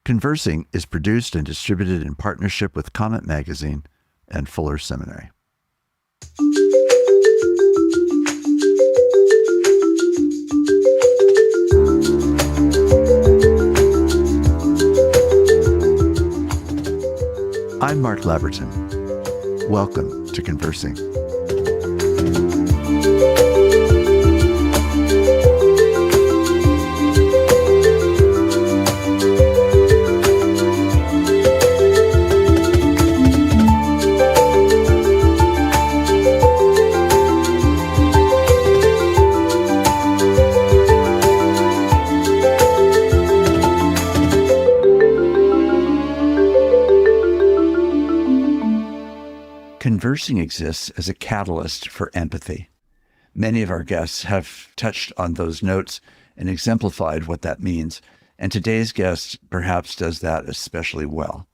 Conversing is produced and distributed in partnership with Comment Magazine and Fuller Seminary. I'm Mark Labberton. Welcome to Conversing. Conversing exists as a catalyst for empathy. Many of our guests have touched on those notes and exemplified what that means, and today's guest perhaps does that especially well.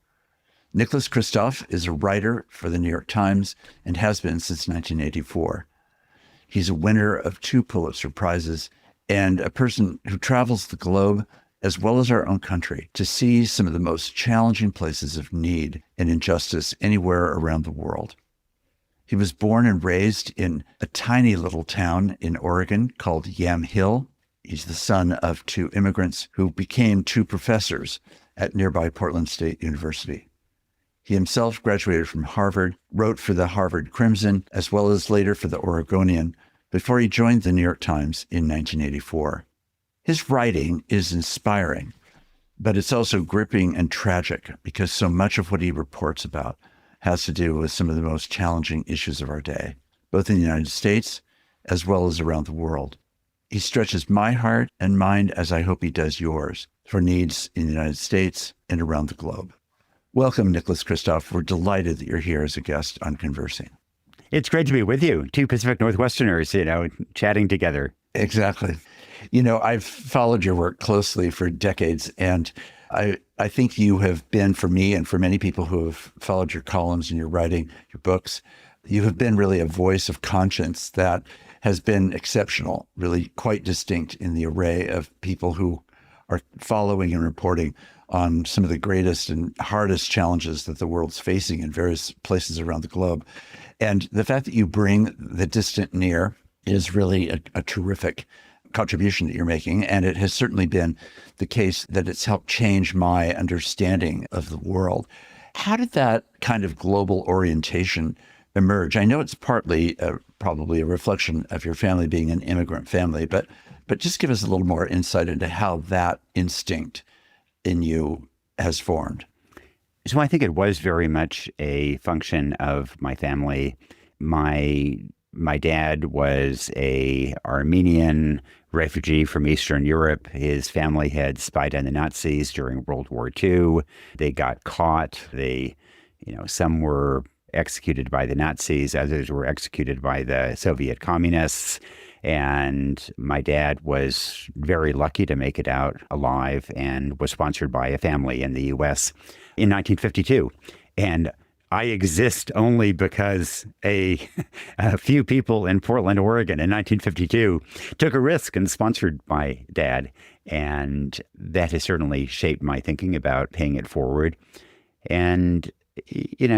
Nicholas Kristof is a writer for the New York Times and has been since 1984. He's a winner of 2 Pulitzer Prizes and a person who travels the globe as well as our own country to see some of the most challenging places of need and injustice anywhere around the world. He was born and raised in a tiny little town in Oregon called Yam Hill. He's the son of 2 immigrants who became 2 professors at nearby Portland State University. He himself graduated from Harvard, wrote for the Harvard Crimson, as well as later for the Oregonian, before he joined the New York Times in 1984. His writing is inspiring, but it's also gripping and tragic because so much of what he reports about has to do with some of the most challenging issues of our day, both in the United States as well as around the world. He stretches my heart and mind, as I hope he does yours, for needs in the United States and around the globe. Welcome, Nicholas Kristof. We're delighted that you're here as a guest on Conversing. It's great to be with you, 2 Pacific Northwesterners, chatting together. Exactly. I've followed your work closely for decades, and I think you have been, for me and for many people who have followed your columns and your writing, your books, you have been really a voice of conscience that has been exceptional, really quite distinct in the array of people who are following and reporting on some of the greatest and hardest challenges that the world's facing in various places around the globe. And the fact that you bring the distant near is really a terrific contribution that you're making. And it has certainly been the case that it's helped change my understanding of the world. How did that kind of global orientation emerge? I know it's partly probably a reflection of your family being an immigrant family, but just give us a little more insight into how that instinct in you has formed. So I think it was very much a function of my family. My dad was a Armenian refugee from Eastern Europe. His family had spied on the Nazis during World War II. They got caught. Some were executed by the Nazis. Others were executed by the Soviet communists. And my dad was very lucky to make it out alive and was sponsored by a family in the U.S. in 1952. And I exist only because a few people in Portland, Oregon in 1952 took a risk and sponsored my dad. And that has certainly shaped my thinking about paying it forward. And, I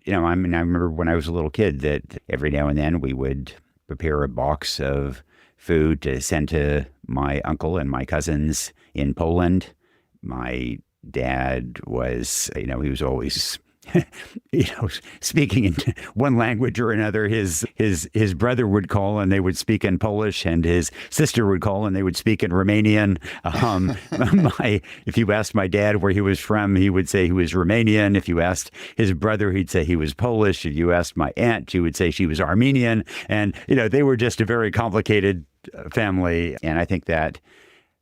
remember when I was a little kid that every now and then we would prepare a box of food to send to my uncle and my cousins in Poland. My dad was, he was always speaking in one language or another. His brother would call and they would speak in Polish, and his sister would call and they would speak in Romanian. If you asked my dad where he was from, he would say he was Romanian. If you asked his brother, he'd say he was Polish. If you asked my aunt, she would say she was Armenian. And, they were just a very complicated family. And I think that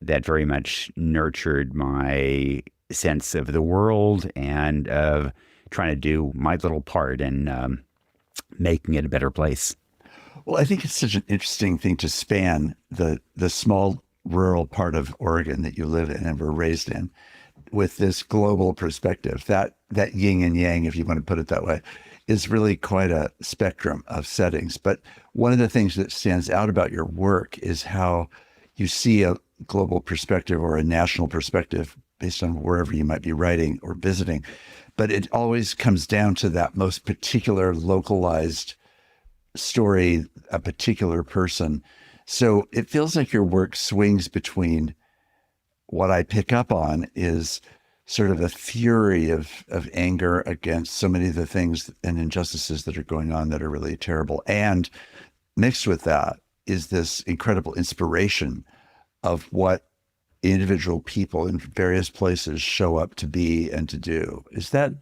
very much nurtured my sense of the world and of trying to do my little part in making it a better place. Well, I think it's such an interesting thing to span the small rural part of Oregon that you live in and were raised in with this global perspective. That yin and yang, if you want to put it that way, is really quite a spectrum of settings. But one of the things that stands out about your work is how you see a global perspective or a national perspective based on wherever you might be writing or visiting. But it always comes down to that most particular localized story, a particular person. So it feels like your work swings between what I pick up on is sort of a fury of anger against so many of the things and injustices that are going on that are really terrible. And mixed with that is this incredible inspiration of what individual people in various places show up to be and to do. Does that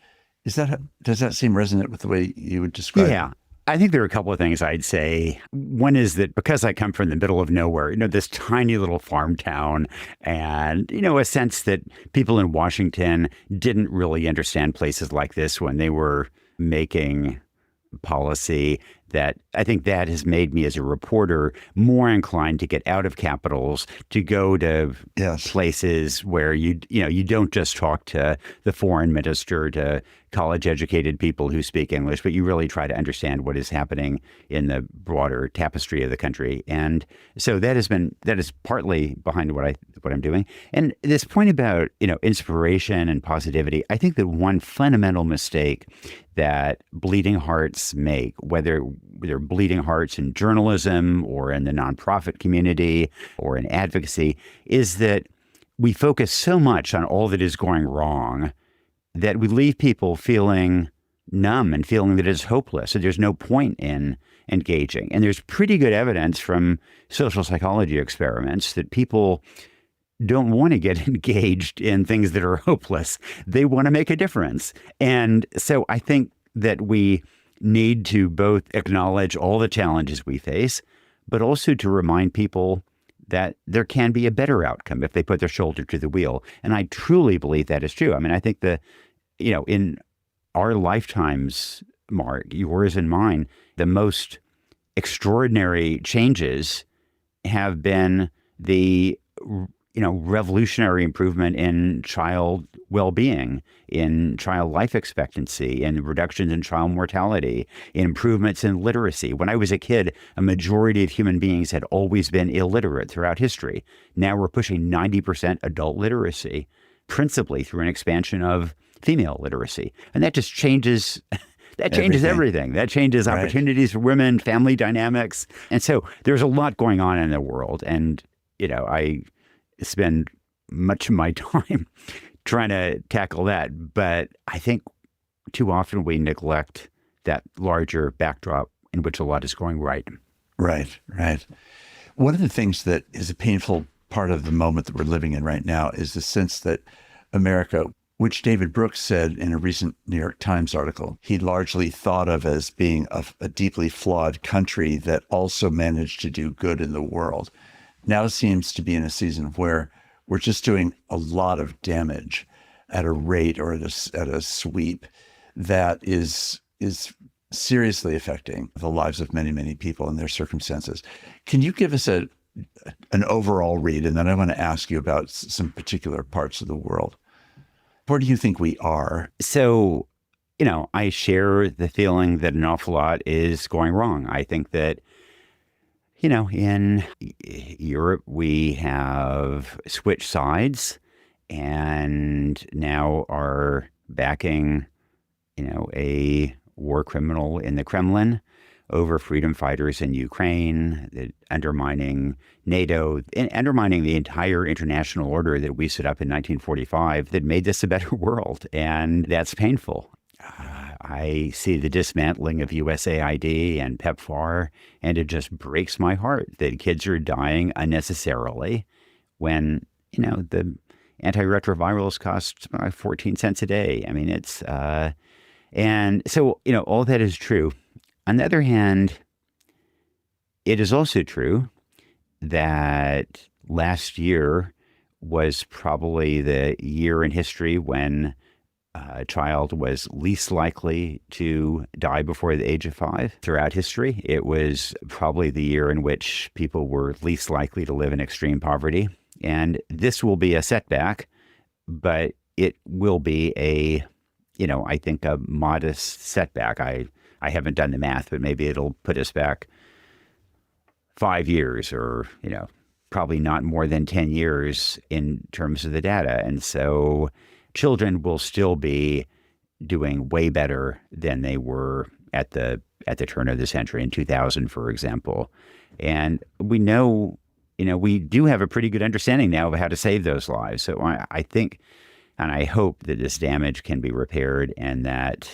seem resonant with the way you would describe Yeah. it? I think there are a couple of things I'd say. One is that because I come from the middle of nowhere, this tiny little farm town, and, a sense that people in Washington didn't really understand places like this when they were making policy, that I think that has made me as a reporter more inclined to get out of capitals, to go to places where you don't just talk to the foreign minister, to college educated people who speak English, but you really try to understand what is happening in the broader tapestry of the country. And so that is partly behind what I'm doing. And this point about, inspiration and positivity, I think that one fundamental mistake that bleeding hearts make, whether they're bleeding hearts in journalism or in the nonprofit community or in advocacy, is that we focus so much on all that is going wrong that we leave people feeling numb and feeling that it's hopeless. So there's no point in engaging. And there's pretty good evidence from social psychology experiments that people don't want to get engaged in things that are hopeless. They want to make a difference. And so I think that we need to both acknowledge all the challenges we face, but also to remind people that there can be a better outcome if they put their shoulder to the wheel. And I truly believe that is true. I mean, I think that, in our lifetimes, Mark, yours and mine, the most extraordinary changes have been the revolutionary improvement in child well-being, in child life expectancy, and reductions in child mortality, improvements in literacy. When I was a kid, a majority of human beings had always been illiterate throughout history. Now we're pushing 90% adult literacy, principally through an expansion of female literacy. And that just changes everything. That changes opportunities for women, family dynamics. And so there's a lot going on in the world. And, I spend much of my time trying to tackle that. But I think too often we neglect that larger backdrop in which a lot is going right. Right. One of the things that is a painful part of the moment that we're living in right now is the sense that America, which David Brooks said in a recent New York Times article, he largely thought of as being a deeply flawed country that also managed to do good in the world, now seems to be in a season where we're just doing a lot of damage at a rate or at a sweep that is seriously affecting the lives of many, many people and their circumstances. Can you give us an overall read? And then I want to ask you about some particular parts of the world. Where do you think we are? So, I share the feeling that an awful lot is going wrong. I think that, in Europe, we have switched sides and now are backing, a war criminal in the Kremlin over freedom fighters in Ukraine, undermining NATO, and undermining the entire international order that we set up in 1945 that made this a better world. And that's painful. I see the dismantling of USAID and PEPFAR, and it just breaks my heart that kids are dying unnecessarily when, the antiretrovirals cost 14 cents a day. I mean, it's, and so, all that is true. On the other hand, it is also true that last year was probably the year in history when a child was least likely to die before the age of 5 throughout history. It was probably the year in which people were least likely to live in extreme poverty. And this will be a setback, but it will be I think a modest setback. I haven't done the math, but maybe it'll put us back 5 years or, probably not more than 10 years in terms of the data. And so children will still be doing way better than they were at the turn of the century in 2000, for example. And we know, we do have a pretty good understanding now of how to save those lives. So I think, and I hope that this damage can be repaired and that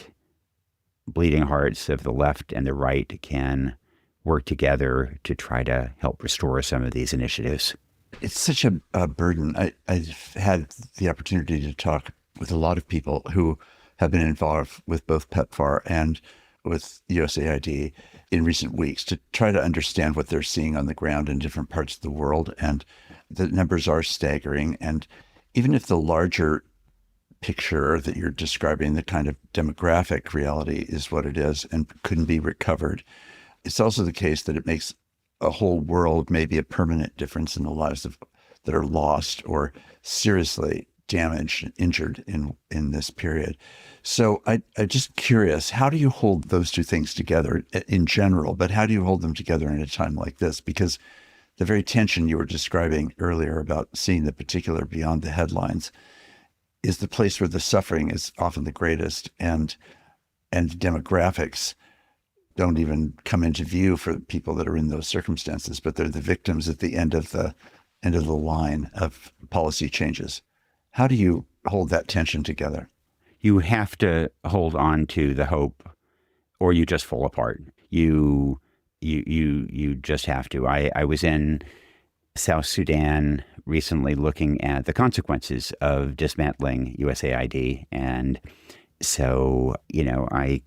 bleeding hearts of the left and the right can work together to try to help restore some of these initiatives. It's such a burden. I've had the opportunity to talk with a lot of people who have been involved with both PEPFAR and with USAID in recent weeks to try to understand what they're seeing on the ground in different parts of the world. And the numbers are staggering. And even if the larger picture that you're describing, the kind of demographic reality is what it is and couldn't be recovered, it's also the case that it makes a whole world maybe a permanent difference in the lives that are lost or seriously damaged and injured in this period. So I'm just curious, how do you hold those two things together in general, but how do you hold them together in a time like this? Because the very tension you were describing earlier about seeing the particular beyond the headlines is the place where the suffering is often the greatest, and demographics don't even come into view for people that are in those circumstances, but they're the victims at the end of the line of policy changes. How do you hold that tension together? You have to hold on to the hope, or you just fall apart. You just have to. I was in South Sudan recently looking at the consequences of dismantling USAID. And so, I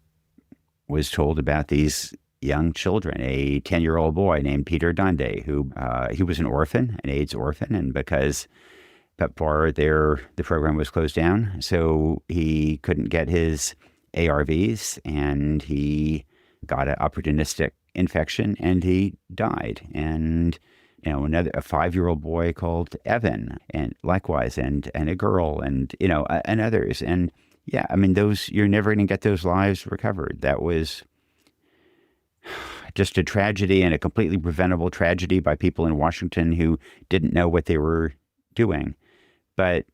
was told about these young children, a 10-year-old boy named Peter Dande, who he was an orphan, an AIDS orphan, and because PEPFAR, the program was closed down, so he couldn't get his ARVs, and he got an opportunistic infection, and he died. And a 5-year-old boy called Evan, and likewise, and a girl, and and others, and yeah, I mean, you're never going to get those lives recovered. That was just a tragedy, and a completely preventable tragedy by people in Washington who didn't know what they were doing. But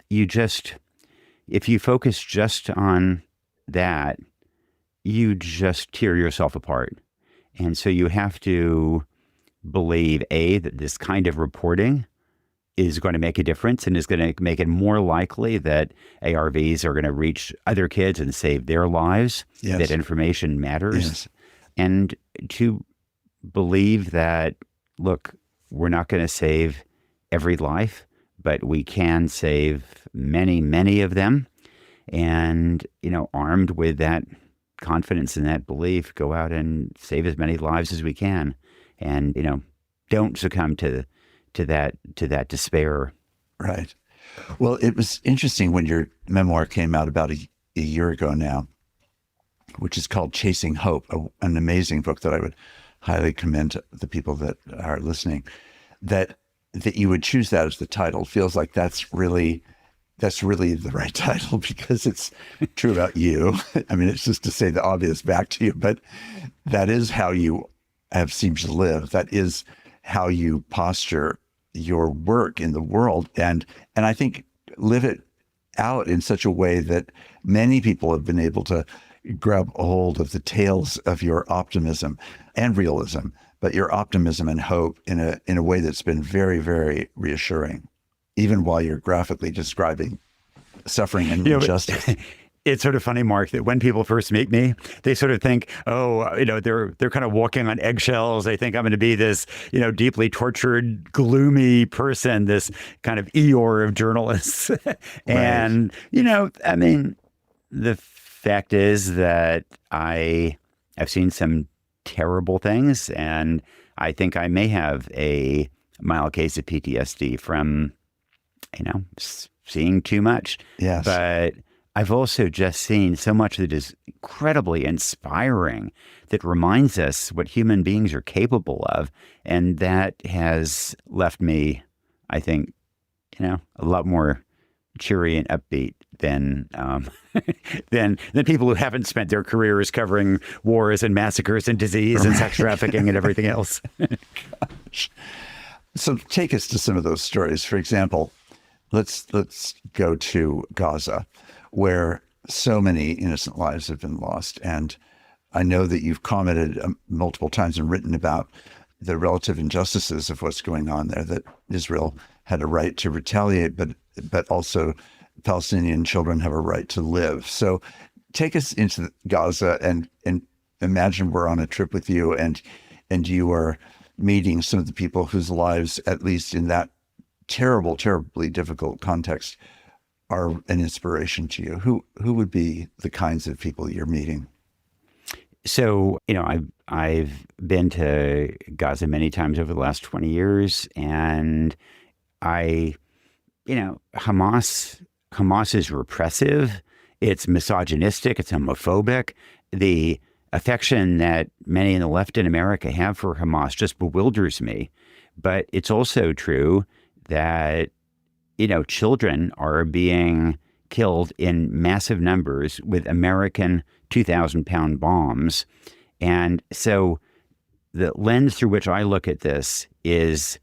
if you focus just on that, you just tear yourself apart. And so you have to believe, that this kind of reporting is going to make a difference and is going to make it more likely that ARVs are going to reach other kids and save their lives, yes, that information matters. Yes. And to believe that, look, we're not going to save every life, but we can save many, many of them. And, armed with that confidence and that belief, go out and save as many lives as we can. And, don't succumb to that despair. Right. Well, it was interesting when your memoir came out about a year ago now, which is called Chasing Hope, an amazing book that I would highly commend to the people that are listening, that you would choose that as the title. Feels like that's really the right title because it's true about you. I mean, it's just to say the obvious back to you, but that is how you have seemed to live. That is how you posture your work in the world, and I think live it out in such a way that many people have been able to grab a hold of the tales of your optimism and realism, but your optimism and hope in a way that's been very, very reassuring, even while you're graphically describing suffering and injustice. It's sort of funny, Mark, that when people first meet me, they sort of think, they're kind of walking on eggshells. They think I'm going to be this, deeply tortured, gloomy person, this kind of Eeyore of journalists. And, I mean, the fact is that I've seen some terrible things, and I think I may have a mild case of PTSD from, seeing too much. Yes. But I've also just seen so much that is incredibly inspiring, that reminds us what human beings are capable of. And that has left me, I think, a lot more cheery and upbeat than than people who haven't spent their careers covering wars and massacres and disease and sex trafficking and everything else. Gosh. So take us to some of those stories. For example, let's go to Gaza, where so many innocent lives have been lost. And I know that you've commented multiple times and written about the relative injustices of what's going on there, that Israel had a right to retaliate, but also Palestinian children have a right to live. So take us into Gaza and imagine we're on a trip with you and you are meeting some of the people whose lives, at least in that terribly difficult context, are an inspiration to you. Who would be the kinds of people you're meeting? So, I've been to Gaza many times over the last 20 years, and Hamas is repressive. It's misogynistic. It's homophobic. The affection that many in the left in America have for Hamas just bewilders me. But it's also true that, children are being killed in massive numbers with American 2,000-pound bombs. And so the lens through which I look at this is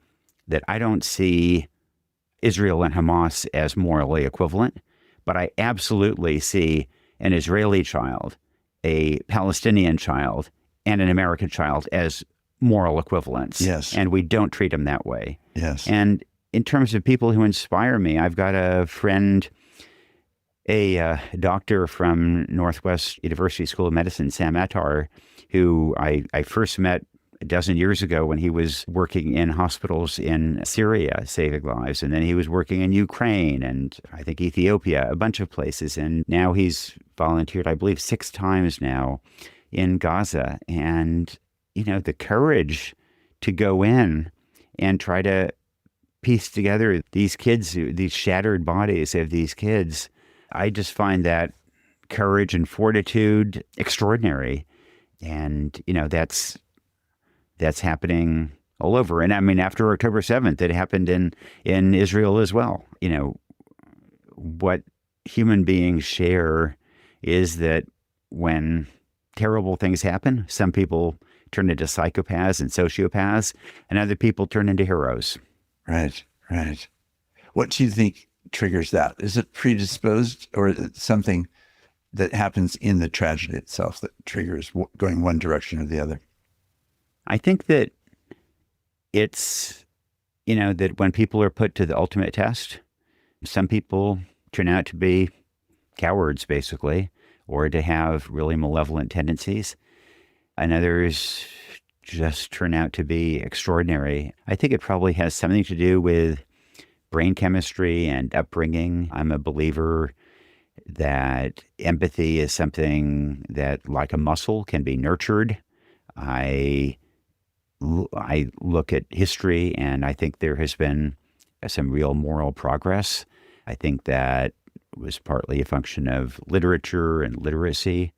that I don't see Israel and Hamas as morally equivalent, but I absolutely see an Israeli child, a Palestinian child, and an American child as moral equivalents. Yes. And we don't treat them that way. Yes. And in terms of people who inspire me, I've got a friend, a doctor from Northwest University School of Medicine, Sam Attar, who I first met a dozen years ago when he was working in hospitals in Syria, saving lives. And then he was working in Ukraine and I think Ethiopia, a bunch of places. And now he's volunteered, I believe, 6 times now in Gaza. And, the courage to go in and try to piece together these kids, these shattered bodies of these kids, I just find that courage and fortitude extraordinary. And, that's happening all over. And I mean, after October 7th, it happened in Israel as well. What human beings share is that when terrible things happen, some people turn into psychopaths and sociopaths, and other people turn into heroes. Right. What do you think triggers that? Is it predisposed, or is it something that happens in the tragedy itself that triggers going one direction or the other? I think that it's, that when people are put to the ultimate test, some people turn out to be cowards, basically, or to have really malevolent tendencies, and others just turn out to be extraordinary. I think it probably has something to do with brain chemistry and upbringing. I'm a believer that empathy is something that, like a muscle, can be nurtured. I look at history, and I think there has been some real moral progress. I think that was partly a function of literature and literacy.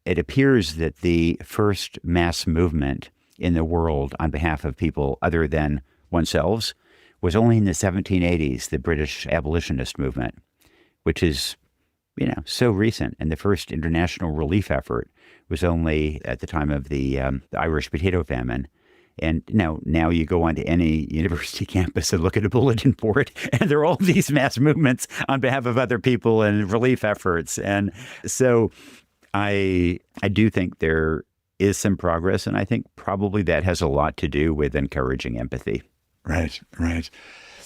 It appears that the first mass movement in the world on behalf of people other than oneself was only in the 1780s, the British abolitionist movement, which is, so recent. And the first international relief effort was only at the time of the Irish potato famine. And now you go onto any university campus and look at a bulletin board, and there are all these mass movements on behalf of other people and relief efforts. And so I do think there is some progress, and I think probably that has a lot to do with encouraging empathy. Right.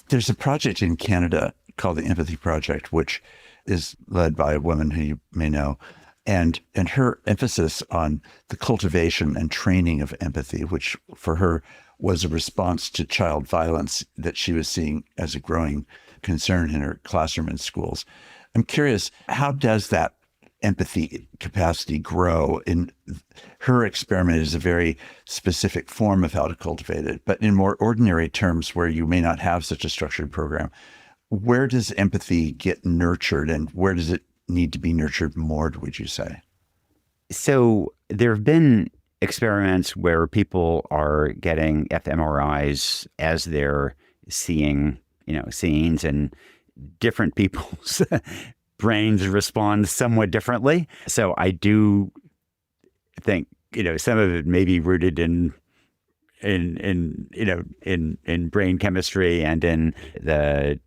There's a project in Canada called the Empathy Project, which is led by a woman who you may know, and her emphasis on the cultivation and training of empathy, which for her was a response to child violence that she was seeing as a growing concern in her classroom and schools. I'm curious, how does that empathy capacity grow? In her experiment is a very specific form of how to cultivate it, but in more ordinary terms where you may not have such a structured program, where does empathy get nurtured, and where does it need to be nurtured more, would you say? So there have been experiments where people are getting fMRIs as they're seeing, scenes, and different people's brains respond somewhat differently. So I do think, some of it may be rooted in in brain chemistry and in the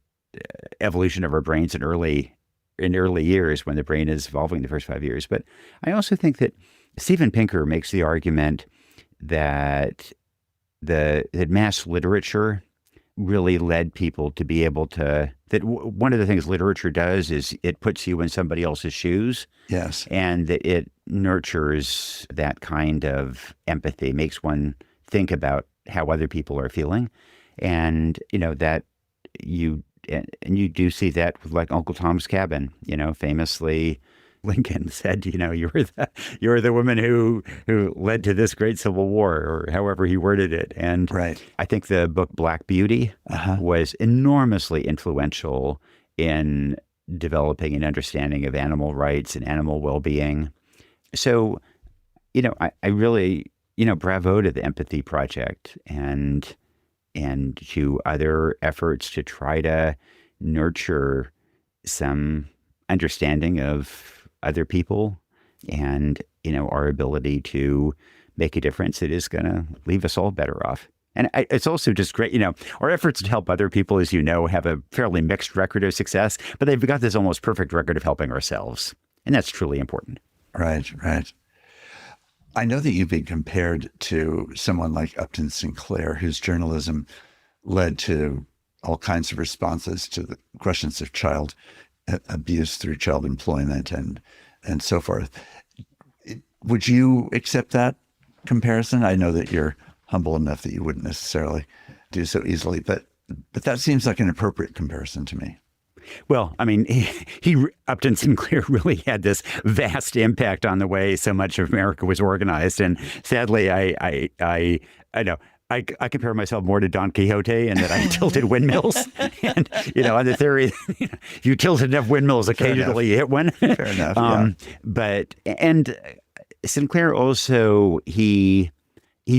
evolution of our brains in early years when the brain is evolving the first 5 years. But I also think that Steven Pinker makes the argument that that mass literature really led people to be able to, one of the things literature does is it puts you in somebody else's shoes. Yes. And that it nurtures that kind of empathy, makes one think about how other people are feeling. And, that you do see that with like Uncle Tom's Cabin, famously Lincoln said, you're the woman who led to this great Civil War, or however he worded it. And right. I think the book Black Beauty was enormously influential in developing an understanding of animal rights and animal well-being. So, I really, bravo to the Empathy Project and to other efforts to try to nurture some understanding of other people and, our ability to make a difference. It is going to leave us all better off. And it's also just great, our efforts to help other people, as you know, have a fairly mixed record of success, but they've got this almost perfect record of helping ourselves. And that's truly important. Right. I know that you've been compared to someone like Upton Sinclair, whose journalism led to all kinds of responses to the questions of child abuse through child employment and so forth. Would you accept that comparison? I know that you're humble enough that you wouldn't necessarily do so easily, but that seems like an appropriate comparison to me. Well, I mean, Upton Sinclair really had this vast impact on the way so much of America was organized, and sadly, I know. I compare myself more to Don Quixote in that I tilted windmills. And, on the theory, if you tilt enough windmills, occasionally you hit one. Fair enough, yeah. And Sinclair also, he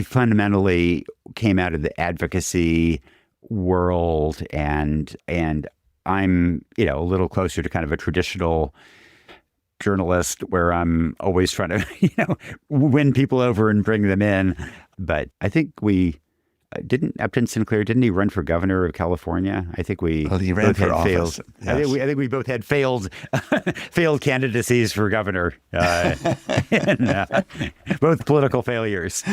fundamentally came out of the advocacy world, and I'm, a little closer to kind of a traditional journalist where I'm always trying to, win people over and bring them in. But I think Upton Sinclair, didn't he run for governor of California? I think he ran for office. Yes. I think we both had failed candidacies for governor, and, both political failures.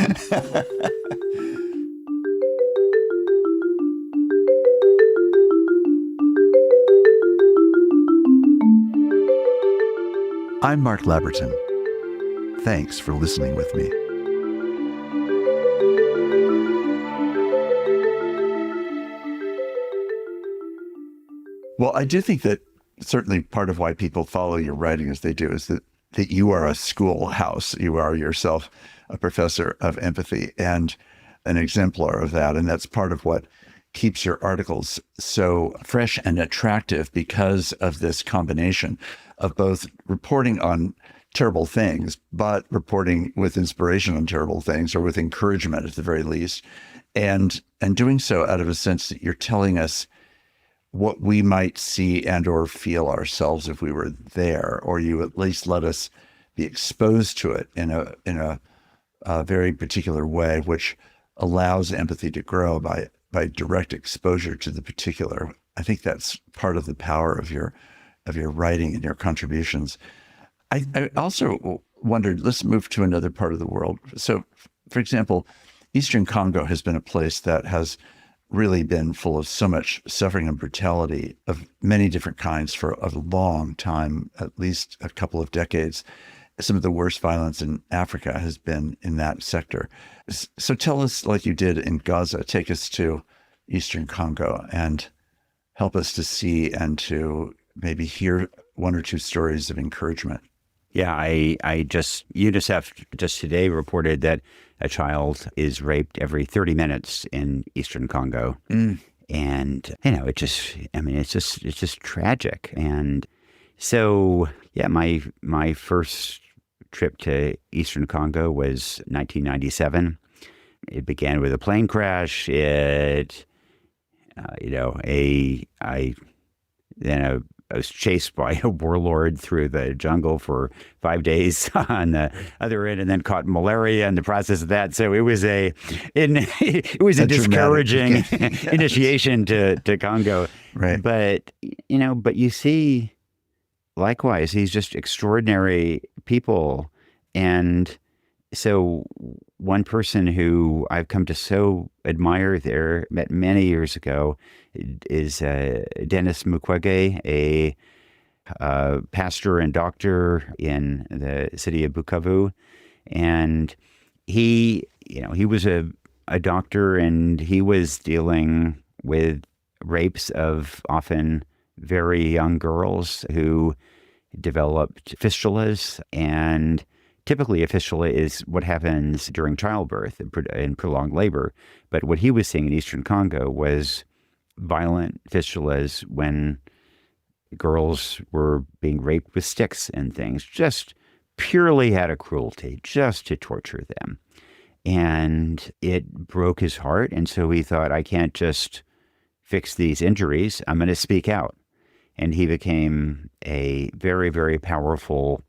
I'm Mark Labberton. Thanks for listening with me. Well, I do think that certainly part of why people follow your writing as they do is that you are a schoolhouse. You are yourself a professor of empathy and an exemplar of that. And that's part of what keeps your articles so fresh and attractive, because of this combination of both reporting on terrible things, but reporting with inspiration on terrible things, or with encouragement at the very least, and doing so out of a sense that you're telling us what we might see and or feel ourselves if we were there, or you at least let us be exposed to it in a very particular way, which allows empathy to grow by direct exposure to the particular. I think that's part of the power of your writing and your contributions. I also wondered, let's move to another part of the world. So, for example, Eastern Congo has been a place that has really been full of so much suffering and brutality of many different kinds for a long time, at least a couple of decades. Some of the worst violence in Africa has been in that sector. So tell us, like you did in Gaza, take us to Eastern Congo and help us to see and to maybe hear one or two stories of encouragement. Yeah, UNICEF just today reported that a child is raped every 30 minutes in Eastern Congo. And, it's just tragic. And so, yeah, my first trip to Eastern Congo was 1997. It began with a plane crash. Then I was chased by a warlord through the jungle for 5 days on the other end, and then caught malaria in the process of that. So it was a discouraging yes. initiation to Congo. Right. But but you see, likewise, these just extraordinary people. And so one person who I've come to so admire there, met many years ago, is Denis Mukwege, a pastor and doctor in the city of Bukavu. And he was a doctor, and he was dealing with rapes of often very young girls who developed fistulas. And typically a fistula is what happens during childbirth and prolonged labor. But what he was seeing in Eastern Congo was violent fistulas when girls were being raped with sticks and things, just purely out of cruelty, just to torture them. And it broke his heart. And so he thought, I can't just fix these injuries. I'm going to speak out. And he became a very, very powerful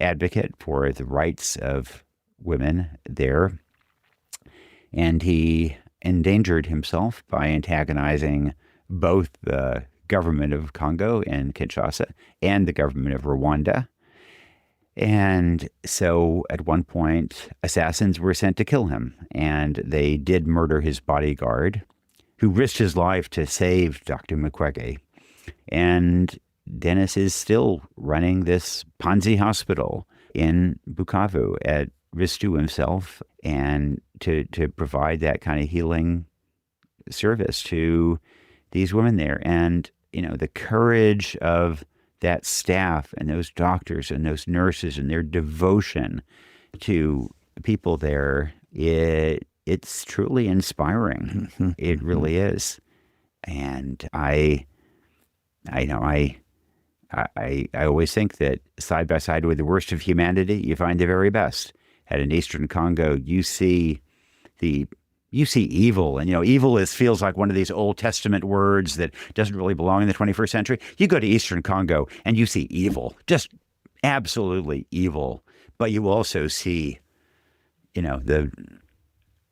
advocate for the rights of women there. And he endangered himself by antagonizing both the government of Congo and Kinshasa and the government of Rwanda. And so at one point, assassins were sent to kill him, and they did murder his bodyguard, who risked his life to save Dr. Mukwege. And Denis is still running this Panzi hospital in Bukavu at risk to himself, and to provide that kind of healing service to these women there. And, the courage of that staff and those doctors and those nurses and their devotion to people there, it's truly inspiring. Mm-hmm. It really is. And I always think that side by side with the worst of humanity, you find the very best. And in Eastern Congo, you see evil, and evil feels like one of these Old Testament words that doesn't really belong in the 21st century. You go to Eastern Congo and you see evil, just absolutely evil. But you also see, the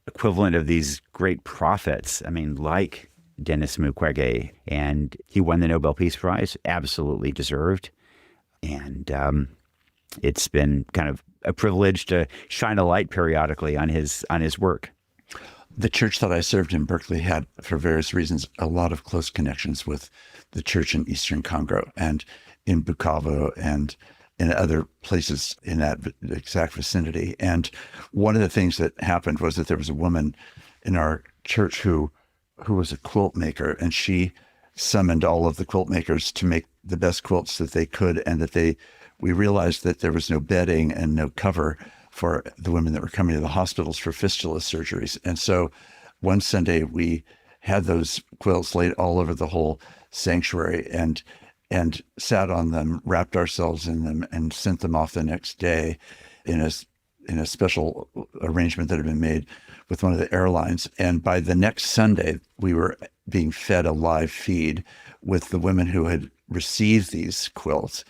equivalent of these great prophets. I mean, like Denis Mukwege, and he won the Nobel Peace Prize, absolutely deserved. And it's been kind of a privilege to shine a light periodically on his work. The church that I served in Berkeley had, for various reasons, a lot of close connections with the church in Eastern Congo and in Bukavu and in other places in that exact vicinity. And one of the things that happened was that there was a woman in our church who was a quilt maker, and she summoned all of the quilt makers to make the best quilts that they could, and that we realized that there was no bedding and no cover for the women that were coming to the hospitals for fistula surgeries. And so one Sunday we had those quilts laid all over the whole sanctuary and sat on them, wrapped ourselves in them, and sent them off the next day in a special arrangement that had been made with one of the airlines. And by the next Sunday, we were being fed a live feed with the women who had received these quilts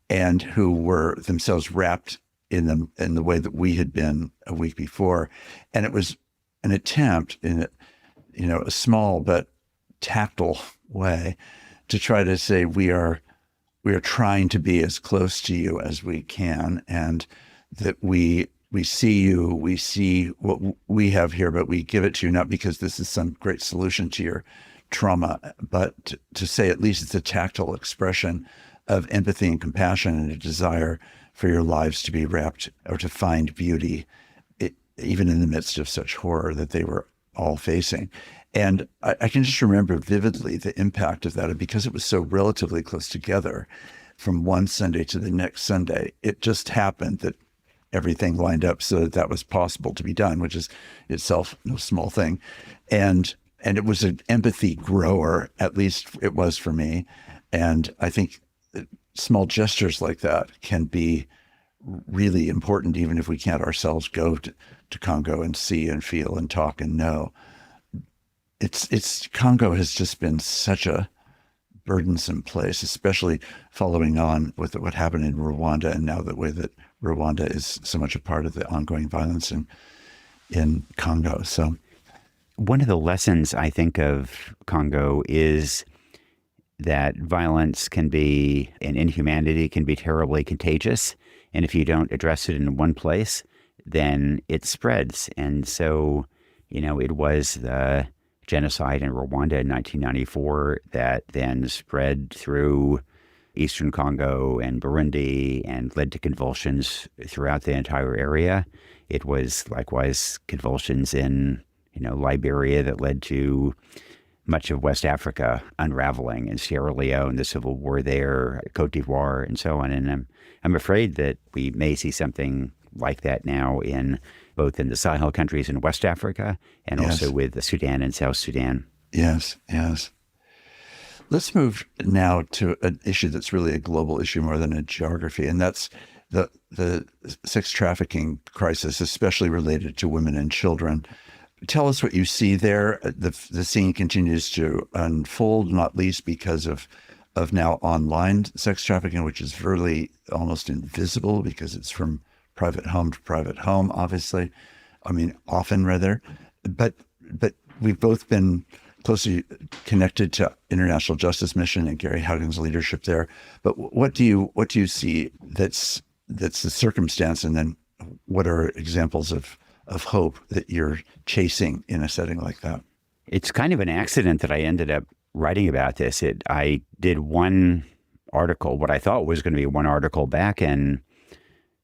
and who were themselves wrapped in them in the way that we had been a week before. And it was an attempt in a small but tactile way to try to say we are trying to be as close to you as we can, and that we see you, we see what we have here, but we give it to you not because this is some great solution to your trauma, but to say at least it's a tactile expression of empathy and compassion and a desire for your lives to be wrapped or to find beauty, even in the midst of such horror that they were all facing. And I can just remember vividly the impact of that. And because it was so relatively close together from one Sunday to the next Sunday, it just happened that everything lined up so that was possible to be done, which is itself no small thing. And it was an empathy grower, at least it was for me. And I think small gestures like that can be really important, even if we can't ourselves go to Congo and see and feel and talk and know. Congo has just been such a burdensome place, especially following on with what happened in Rwanda, and now the way that Rwanda is so much a part of the ongoing violence in Congo. So one of the lessons I think of Congo is that violence can be, and inhumanity can be terribly contagious. And if you don't address it in one place, then it spreads. And so, it was the genocide in Rwanda in 1994 that then spread through eastern Congo and Burundi and led to convulsions throughout the entire area. It was likewise convulsions in, Liberia that led to much of West Africa unraveling, in Sierra Leone, the civil war there, Cote d'Ivoire, and so on. And I'm afraid that we may see something like that now both in the Sahel countries in West Africa and also with the Sudan and South Sudan. Yes. Let's move now to an issue that's really a global issue more than a geography, and that's the sex trafficking crisis, especially related to women and children. Tell us what you see there. The scene continues to unfold, not least because of now online sex trafficking, which is really almost invisible because it's from private home to private home, obviously. I mean, often rather. But we've both been closely connected to International Justice Mission and Gary Haugen's leadership there. But what do you see that's the circumstance, and then what are examples of hope that you're chasing in a setting like that? It's kind of an accident that I ended up writing about this. I did one article, what I thought was going to be one article back in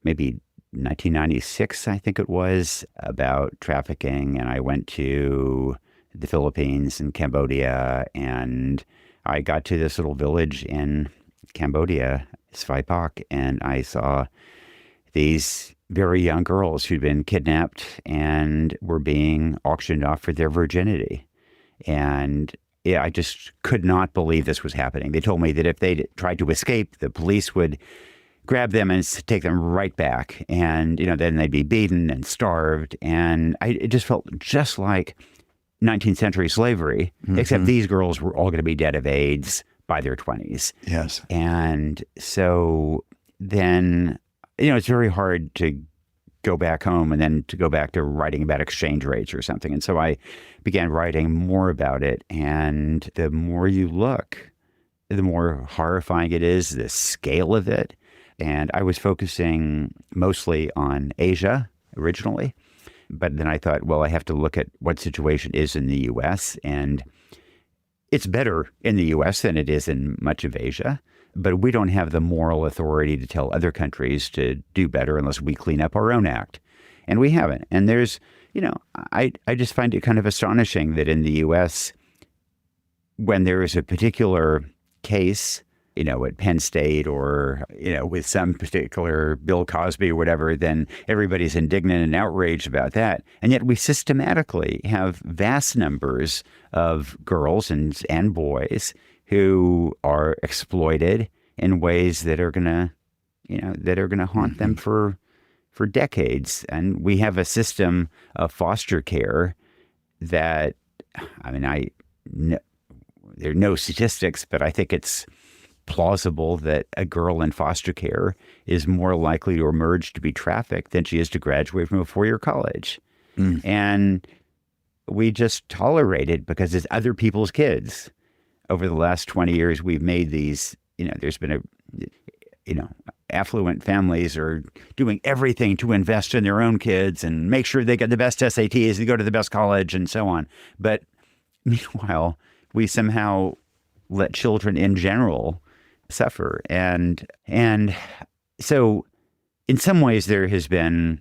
maybe 1996, I think it was, about trafficking. And I went to the Philippines and Cambodia, and I got to this little village in Cambodia, Svai Pak, and I saw these very young girls who'd been kidnapped and were being auctioned off for their virginity. And I just could not believe this was happening. They told me that if they tried to escape, the police would grab them and take them right back. And, then they'd be beaten and starved. And it just felt just like 19th century slavery, except these girls were all going to be dead of AIDS by their 20s. Yes. And so then, it's very hard to go back home and then to go back to writing about exchange rates or something. And so I began writing more about it. And the more you look, the more horrifying it is, the scale of it. And I was focusing mostly on Asia originally. But then I thought, well, I have to look at what situation is in the U.S. And it's better in the U.S. than it is in much of Asia. But we don't have the moral authority to tell other countries to do better unless we clean up our own act. And we haven't. And there's, I just find it kind of astonishing that in the U.S., when there is a particular case, at Penn State or, with some particular Bill Cosby or whatever, then everybody's indignant and outraged about that. And yet we systematically have vast numbers of girls and boys who are exploited in ways that are going to haunt them for decades. And we have a system of foster care that, there are no statistics, but I think it's plausible that a girl in foster care is more likely to emerge to be trafficked than she is to graduate from a four-year college. And we just tolerate it because it's other people's kids. Over the last 20 years, we've made these, there's been affluent families are doing everything to invest in their own kids and make sure they get the best SATs, they go to the best college and so on. But meanwhile, we somehow let children in general suffer. And so in some ways there has been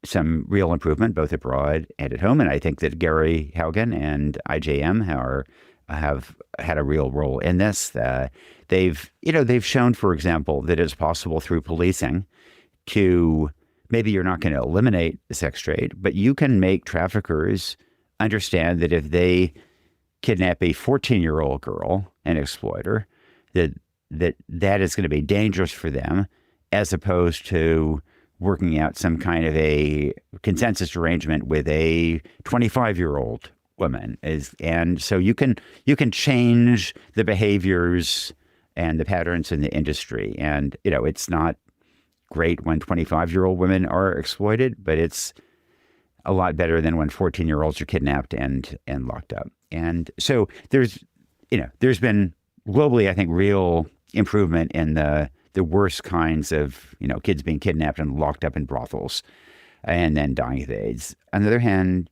some real improvement both abroad and at home. And I think that Gary Haugen and IJM have had a real role in this. They've shown, for example, that it's possible through policing to, maybe you're not going to eliminate the sex trade, but you can make traffickers understand that if they kidnap a 14-year-old girl and exploit her, that is going to be dangerous for them, as opposed to working out some kind of a consensus arrangement with a 25-year-old women. And so you can change the behaviors and the patterns in the industry. And, it's not great when 25-year-old women are exploited, but it's a lot better than when 14-year-olds are kidnapped and locked up. And so there's been globally, I think, real improvement in the worst kinds of, kids being kidnapped and locked up in brothels and then dying of AIDS. On the other hand,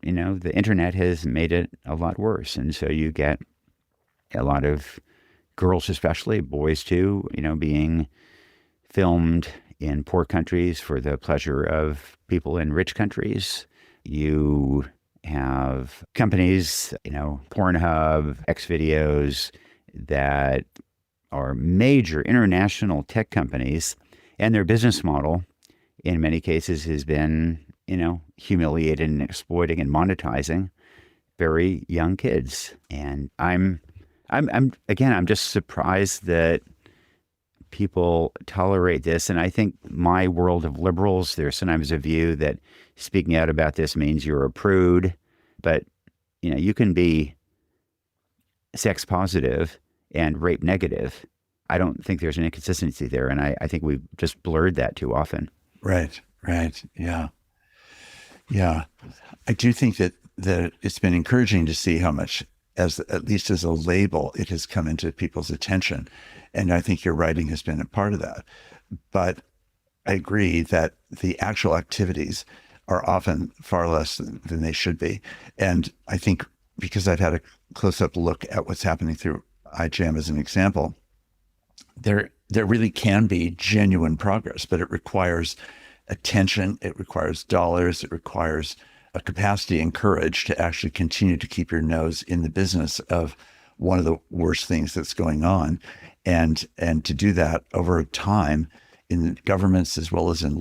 the internet has made it a lot worse. And so you get a lot of girls, especially boys too, being filmed in poor countries for the pleasure of people in rich countries. You have companies, Pornhub, Xvideos, that are major international tech companies, and their business model in many cases has been, humiliating and exploiting and monetizing very young kids. And I'm just surprised that people tolerate this. And I think my world of liberals, there's sometimes a view that speaking out about this means you're a prude, but you can be sex positive and rape negative. I don't think there's an inconsistency there. And I think we've just blurred that too often. Right. Yeah. I do think that it's been encouraging to see how much, at least as a label, it has come into people's attention. And I think your writing has been a part of that. But I agree that the actual activities are often far less than they should be. And I think because I've had a close-up look at what's happening through iJam as an example, there really can be genuine progress, but it requires attention, it requires dollars, it requires a capacity and courage to actually continue to keep your nose in the business of one of the worst things that's going on, and to do that over time in governments as well as in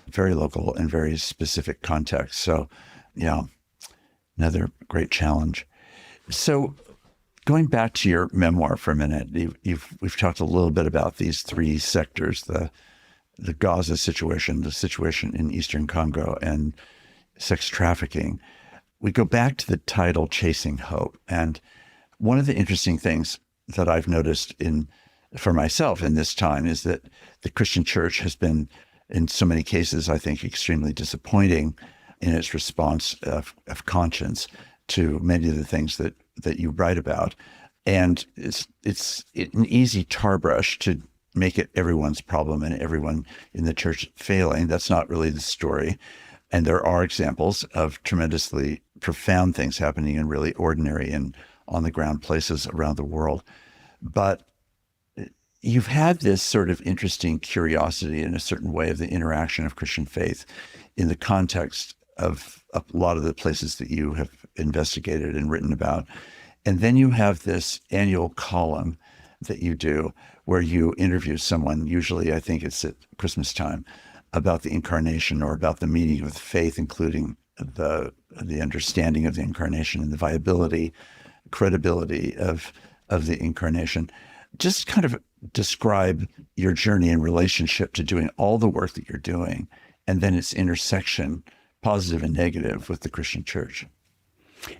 very local and very specific contexts. So, yeah, another great challenge. So, going back to your memoir for a minute, we've talked a little bit about these three sectors: the Gaza situation, the situation in Eastern Congo, and sex trafficking. We go back to the title "Chasing Hope," and one of the interesting things that I've noticed for myself in this time is that the Christian church has been, in so many cases, I think, extremely disappointing in its response of conscience to many of the things that you write about. And it's an easy tar brush to make it everyone's problem and everyone in the church failing. That's not really the story. And there are examples of tremendously profound things happening in really ordinary and on-the-ground places around the world. But you've had this sort of interesting curiosity in a certain way of the interaction of Christian faith in the context of a lot of the places that you have investigated and written about. And then you have this annual column that you do where you interview someone, usually I think it's at Christmas time, about the incarnation or about the meaning of faith, including the understanding of the incarnation and the viability, credibility of the incarnation. Just kind of describe your journey in relationship to doing all the work that you're doing, and then its intersection, positive and negative, with the Christian church.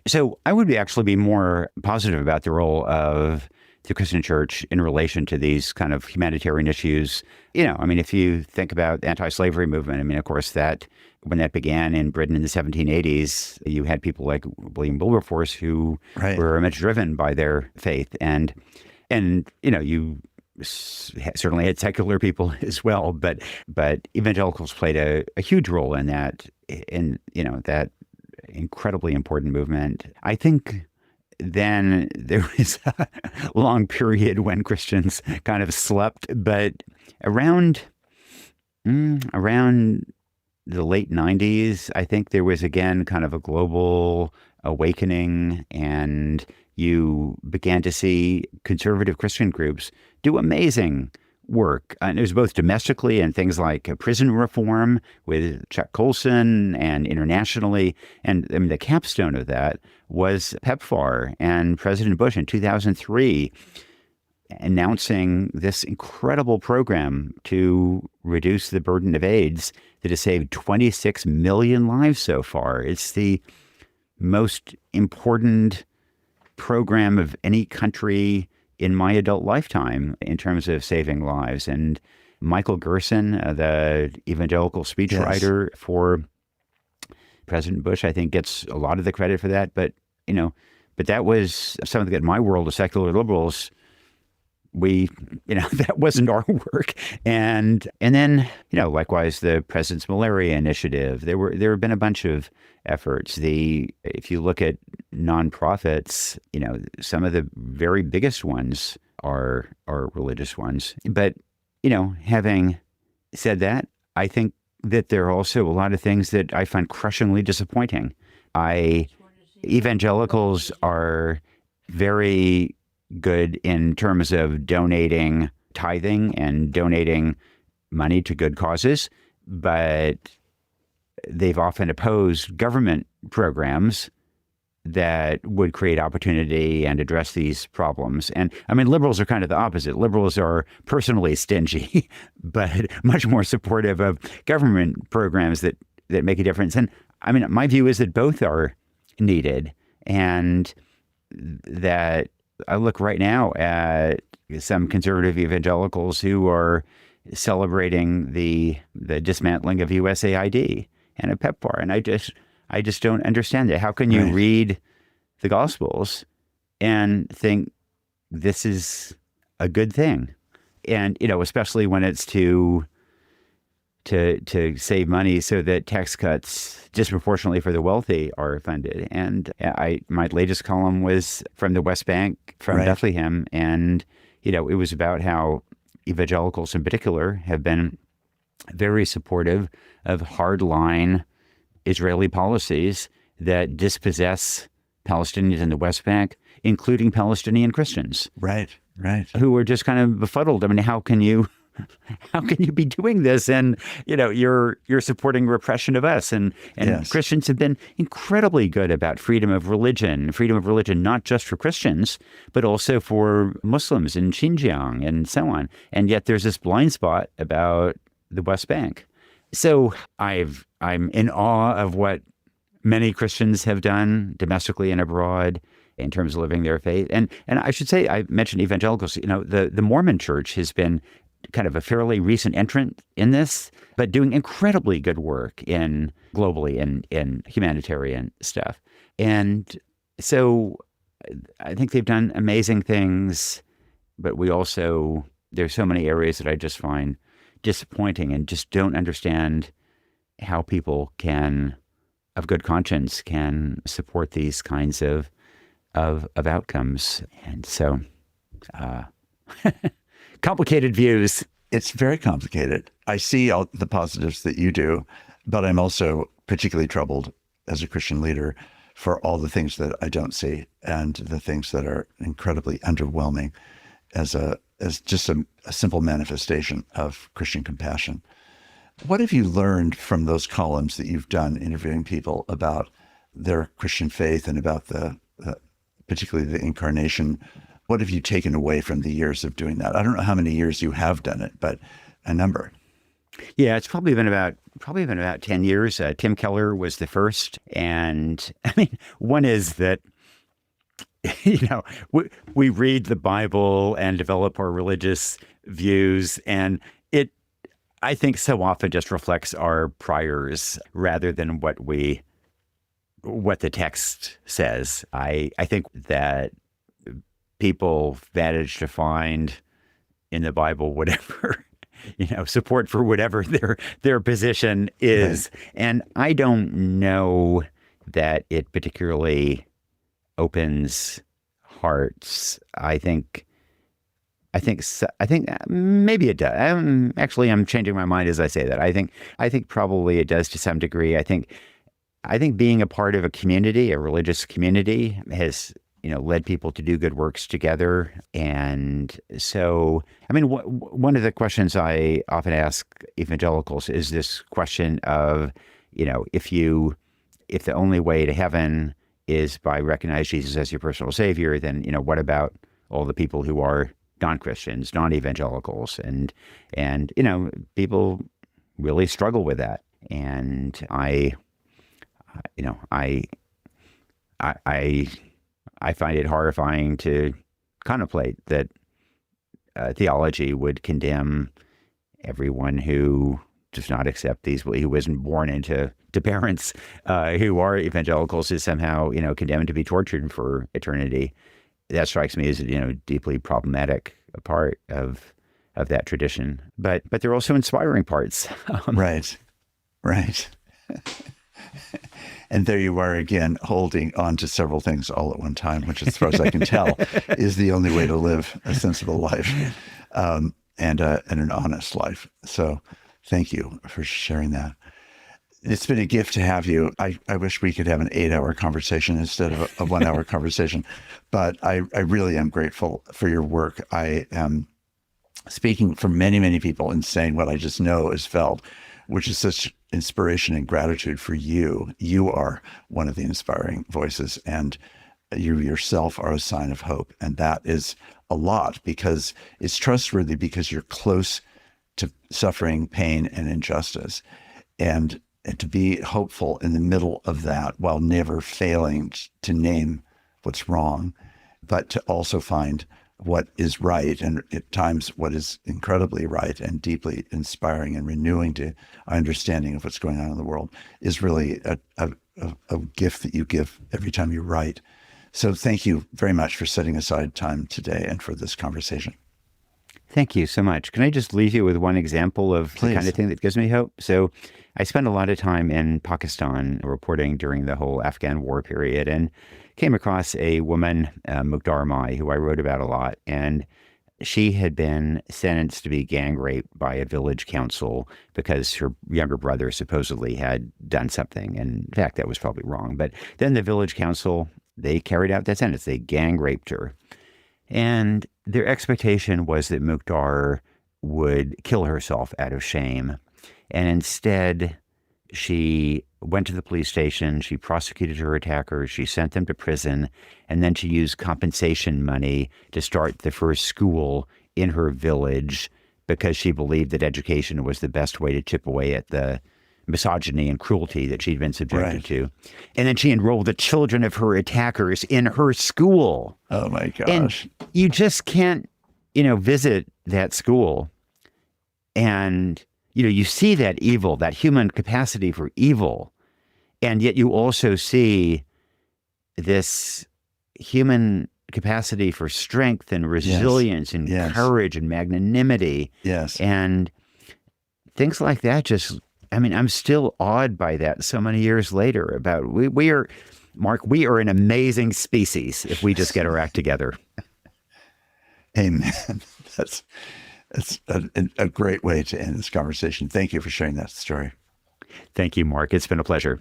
So I would actually be more positive about the role of the Christian church in relation to these kind of humanitarian issues. If you think about the anti-slavery movement, of course, that when that began in Britain in the 1780s, you had people like William Wilberforce who Right. were very much driven by their faith. And you certainly had secular people as well, but evangelicals played a huge role in that, that incredibly important movement. I think then there was a long period when Christians kind of slept, but around the late 90s, I think there was again kind of a global awakening, and you began to see conservative Christian groups do amazing work. And it was both domestically and things like prison reform with Chuck Colson, and internationally. And the capstone of that was PEPFAR and President Bush in 2003 announcing this incredible program to reduce the burden of AIDS that has saved 26 million lives so far. It's the most important program of any country in my adult lifetime in terms of saving lives. And Michael Gerson, the evangelical speechwriter for President Bush, I think gets a lot of the credit for that. But, but that was something that my world of secular liberals, that wasn't our work. And then, likewise, the President's Malaria Initiative, there have been a bunch of efforts. If you look at nonprofits, some of the very biggest ones are religious ones. But, having said that, I think that there are also a lot of things that I find crushingly disappointing. Evangelicals are very good in terms of donating, tithing and donating money to good causes, but they've often opposed government programs that would create opportunity and address these problems. And I mean, liberals are kind of the opposite. Liberals are personally stingy, but much more supportive of government programs that make a difference. And I mean, my view is that both are needed, and that I look right now at some conservative evangelicals who are celebrating the dismantling of USAID and a PEPFAR. And I just don't understand it. How can you read the Gospels and think this is a good thing? And, especially when it's to save money so that tax cuts disproportionately for the wealthy are funded. And my latest column was from the West Bank, from Bethlehem. And, it was about how evangelicals in particular have been very supportive of hardline Israeli policies that dispossess Palestinians in the West Bank, including Palestinian Christians. Right. Who were just kind of befuddled. I mean, how can you be doing this? And, you're supporting repression of us. And yes. Christians have been incredibly good about freedom of religion, not just for Christians, but also for Muslims in Xinjiang and so on. And yet there's this blind spot about the West Bank. So I'm in awe of what many Christians have done domestically and abroad in terms of living their faith. And I should say, I mentioned evangelicals, the Mormon Church has been kind of a fairly recent entrant in this, but doing incredibly good work globally in humanitarian stuff. And so I think they've done amazing things, but there's so many areas that I just find disappointing and just don't understand how people of good conscience, can support these kinds of outcomes. And so, complicated views. It's very complicated. I see all the positives that you do, but I'm also particularly troubled as a Christian leader for all the things that I don't see, and the things that are incredibly underwhelming as just a simple manifestation of Christian compassion. What have you learned from those columns that you've done interviewing people about their Christian faith and about particularly the incarnation? What have you taken away from the years of doing that? I don't know how many years you have done it, but a number. Yeah, it's probably been about 10 years. Tim Keller was the first. And I mean, one is that, we read the Bible and develop our religious views, and I think so often just reflects our priors rather than what the text says. I think that people manage to find in the Bible whatever, support for whatever their position is. Right. And I don't know that it particularly opens hearts. I think maybe it does. Actually, I'm changing my mind as I say that. I think probably it does to some degree. I think being a part of a community, a religious community, has led people to do good works together. And so, I mean, one of the questions I often ask evangelicals is this question of, if the only way to heaven is by recognizing Jesus as your personal savior, then what about all the people who are non-Christians, non-evangelicals, and people really struggle with that. And I I find it horrifying to contemplate that theology would condemn everyone who does not accept these, who wasn't born into parents who are evangelicals, is somehow, condemned to be tortured for eternity. That strikes me as, deeply problematic part of that tradition. But there are also inspiring parts. Right. And there you are again, holding on to several things all at one time, which, as far as I can tell, is the only way to live a sensible life and an honest life. So thank you for sharing that. It's been a gift to have you. I wish we could have an 8-hour conversation instead of a 1-hour conversation, but I really am grateful for your work. I am speaking for many, many people and saying what I just know is felt, which is such inspiration and gratitude for you. You are one of the inspiring voices, and you yourself are a sign of hope. And that is a lot, because it's trustworthy, because you're close to suffering, pain, and injustice. And to be hopeful in the middle of that while never failing to name what's wrong, but to also find what is right, and at times what is incredibly right and deeply inspiring and renewing to our understanding of what's going on in the world, is really a gift that you give every time you write. So thank you very much for setting aside time today and for this conversation. Thank you so much. Can I just leave you with one example of Please. The kind of thing that gives me hope? So I spent a lot of time in Pakistan reporting during the whole Afghan war period, and came across a woman, Mukhtar Mai, who I wrote about a lot. And she had been sentenced to be gang raped by a village council because her younger brother supposedly had done something. And in fact, that was probably wrong. But then the village council, they carried out that sentence. They gang raped her. And their expectation was that Mukhtar would kill herself out of shame. And instead, she went to the police station, she prosecuted her attackers, she sent them to prison, and then she used compensation money to start the first school in her village because she believed that education was the best way to chip away at the misogyny and cruelty that she'd been subjected to. And then she enrolled the children of her attackers in her school. Oh my gosh. And you just can't, visit that school and you see that evil, that human capacity for evil, and yet you also see this human capacity for strength and resilience and courage and magnanimity. Yes. And things like that just, I'm still awed by that so many years later about we are, Mark, we are an amazing species if we just get our act together. Amen. That's a great way to end this conversation. Thank you for sharing that story. Thank you, Mark. It's been a pleasure.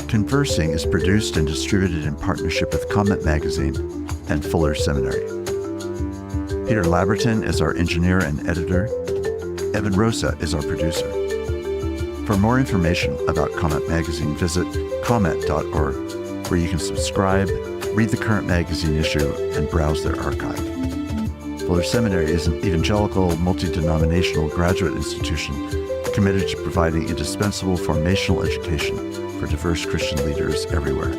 Conversing is produced and distributed in partnership with Comment Magazine and Fuller Seminary. Peter Labberton is our engineer and editor. Evan Rosa is our producer. For more information about Comment Magazine, visit comment.org, where you can subscribe, read the current magazine issue, and browse their archive. Fuller Seminary is an evangelical, multi-denominational graduate institution committed to providing indispensable formational education for diverse Christian leaders everywhere.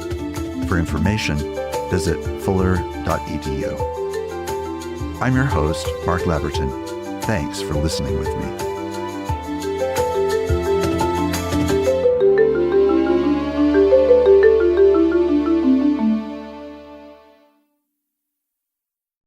For information, visit fuller.edu. I'm your host, Mark Labberton. Thanks for listening with me.